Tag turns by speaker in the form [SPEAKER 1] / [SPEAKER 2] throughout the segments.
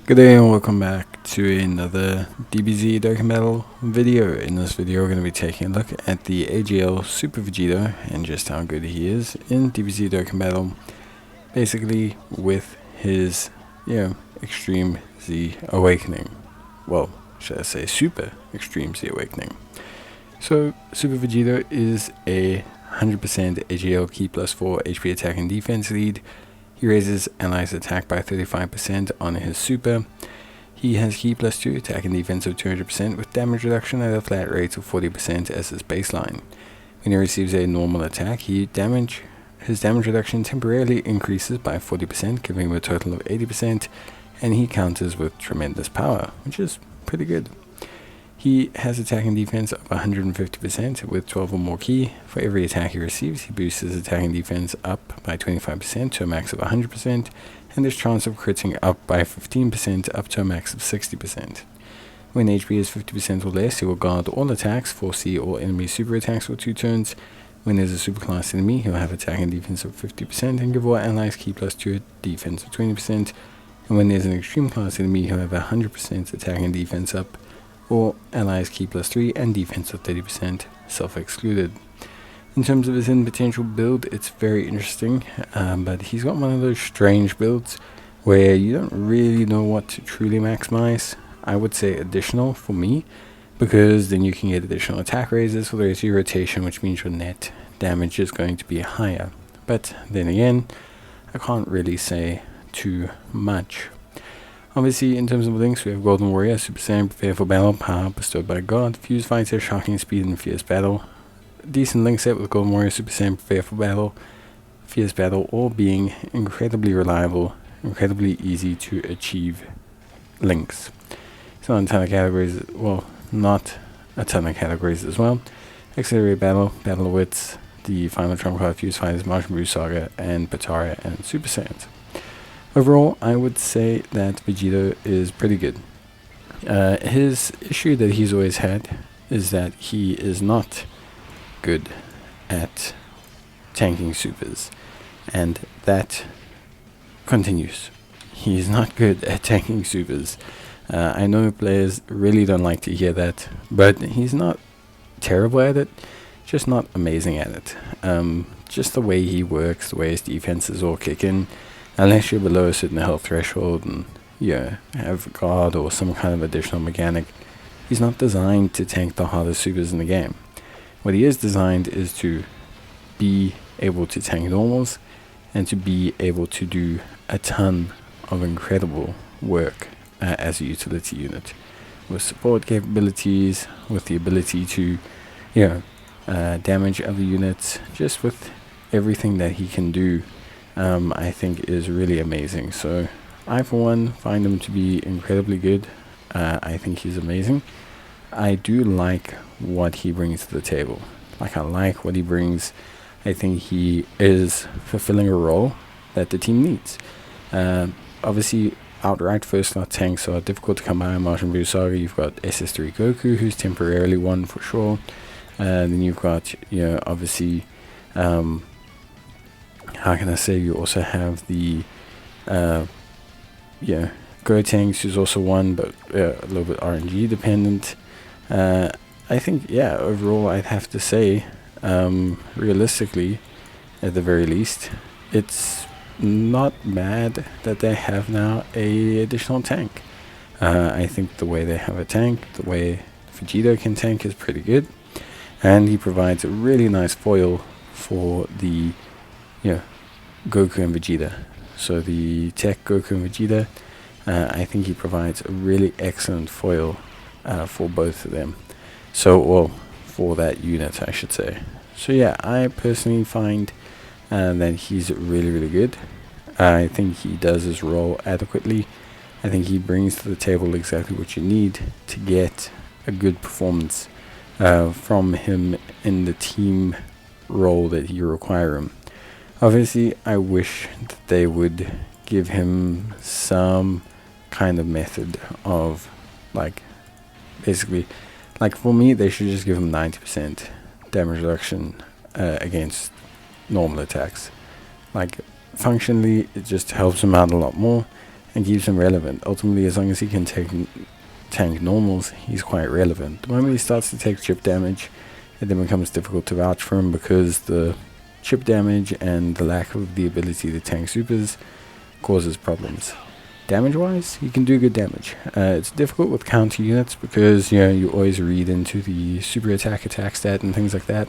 [SPEAKER 1] Good day and welcome back to another DBZ Dokkan Battle video. In this video we're going to be taking a look at the AGL Super Vegito and just how good he is in DBZ Dokkan Battle. Basically with his, Extreme Z Awakening. Well, should I say Super Extreme Z Awakening. So, Super Vegito is a 100% AGL Key plus 4 HP attack and defense lead. He raises allies' attack by 35% on his super. He has Key plus 2 attack and defense of 200% with damage reduction at a flat rate of 40% as his baseline. When he receives a normal attack, his damage reduction temporarily increases by 40%, giving him a total of 80%, and he counters with tremendous power, which is pretty good. He has attack and defense of 150% with 12 or more key. For every attack he receives, he boosts his attack and defense up by 25% to a max of 100%, and his chance of critting up by 15% up to a max of 60%. When HP is 50% or less, he will guard all attacks, foresee all enemy super attacks for 2 turns. When there's a superclass enemy, he'll have attack and defense of 50% and give all allies Key plus 2 defense of 20%. And when there's an extreme class enemy, he'll have 100% attack and defense up, or allies Key plus 3 and defense of 30%, self-excluded. In terms of his end potential build, it's very interesting, but he's got one of those strange builds where you don't really know what to truly maximize. I would say additional for me, because then you can get additional attack raises for the rest of your rotation, which means your net damage is going to be higher. But then again, I can't really say too much. Obviously, in terms of links, we have Golden Warrior, Super Saiyan, Prepare for Battle, Power Bestowed by God, Fuse Fighter, Shocking Speed, and Fierce Battle. Decent link set with Golden Warrior, Super Saiyan, Prepare for Battle, Fierce Battle, all being incredibly reliable, incredibly easy to achieve links. So on a ton of categories, well, not a ton of categories as well. Accelerate Battle, Battle of Wits, the final trump card, Fuse Fighters, Majin Buu Saga, and Patara and Super Saiyans. Overall, I would say that Vegito is pretty good. His issue that he's always had is that he is not good at tanking supers, and that continues. He is not good at tanking supers. I know players really don't like to hear that, but he's not terrible at it, just not amazing at it. Just the way he works, the way his defenses all kick in, unless you're below a certain health threshold and have guard or some kind of additional mechanic, he's not designed to tank the hardest supers in the game. What he is designed is to be able to tank normals and to be able to do a ton of incredible work as a utility unit, with support capabilities, with the ability to damage other units, just with everything that he can do. I think is really amazing. So I for one find him to be incredibly good. I think he's amazing. I do like what he brings to the table. I like what he brings. I think he is fulfilling a role that the team needs. Obviously, outright first slot tanks are difficult to come by. Majin Buu Saga, you've got SS3 Goku, who's temporarily one for sure. Then you've got, obviously, how can I say, you also have the Gotenks, who's also one, but a little bit RNG dependent. I think, overall I'd have to say, realistically, at the very least, it's not bad that they have now a additional tank. I think the way they have a tank, the way Vegito can tank is pretty good, and he provides a really nice foil for the Goku and Vegeta. So the tech Goku and Vegeta, I think he provides a really excellent foil for both of them. So, well, for that unit, I should say. So yeah, I personally find that he's really, really good. I think he does his role adequately. I think he brings to the table exactly what you need to get a good performance from him in the team role that you require him. Obviously, I wish that they would give him some kind of method of, basically, for me, they should just give him 90% damage reduction against normal attacks. Functionally, it just helps him out a lot more, and keeps him relevant. Ultimately, as long as he can tank normals, he's quite relevant. The moment he starts to take chip damage, it then becomes difficult to vouch for him, because the chip damage and the lack of the ability to tank supers causes problems. Damage wise, he can do good damage. It's difficult with counter units because you always read into the super attack stat and things like that,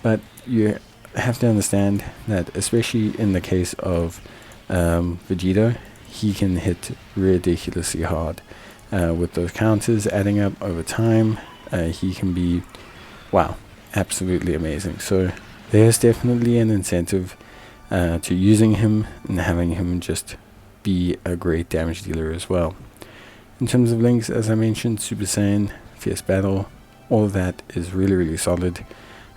[SPEAKER 1] but you have to understand that, especially in the case of Vegito, he can hit ridiculously hard with those counters adding up over time. He can be, wow, absolutely amazing. So there's definitely an incentive to using him and having him just be a great damage dealer as well. In terms of links, as I mentioned, Super Saiyan, Fierce Battle, all of that is really solid.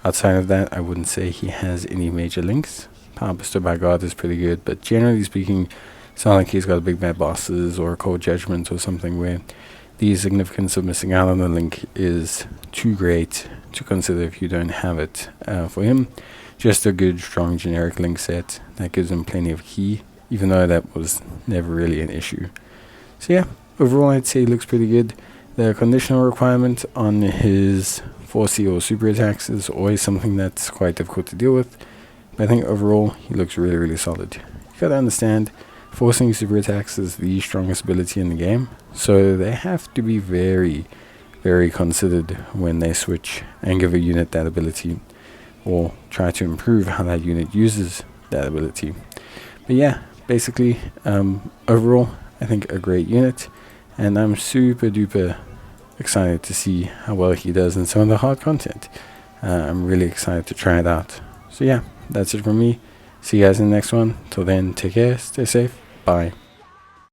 [SPEAKER 1] Outside of that, I wouldn't say he has any major links. Power Bestowed by God is pretty good, but generally speaking, it's not like he's got a big bad bosses or a cold judgment or something where the significance of missing out on the link is too great to consider if you don't have it. For him, just a good strong generic link set that gives him plenty of key, even though that was never really an issue. So yeah, overall I'd say he looks pretty good. The conditional requirement on his 4C or super attacks is always something that's quite difficult to deal with, but I think overall he looks really solid. You gotta understand, forcing super attacks is the strongest ability in the game, so they have to be very considered when they switch and give a unit that ability, or try to improve how that unit uses that ability. But yeah, basically, overall, I think a great unit, and I'm super duper excited to see how well he does in some of the hard content. I'm really excited to try it out. So yeah, that's it from me. See you guys in the next one. Till then, take care, stay safe, bye.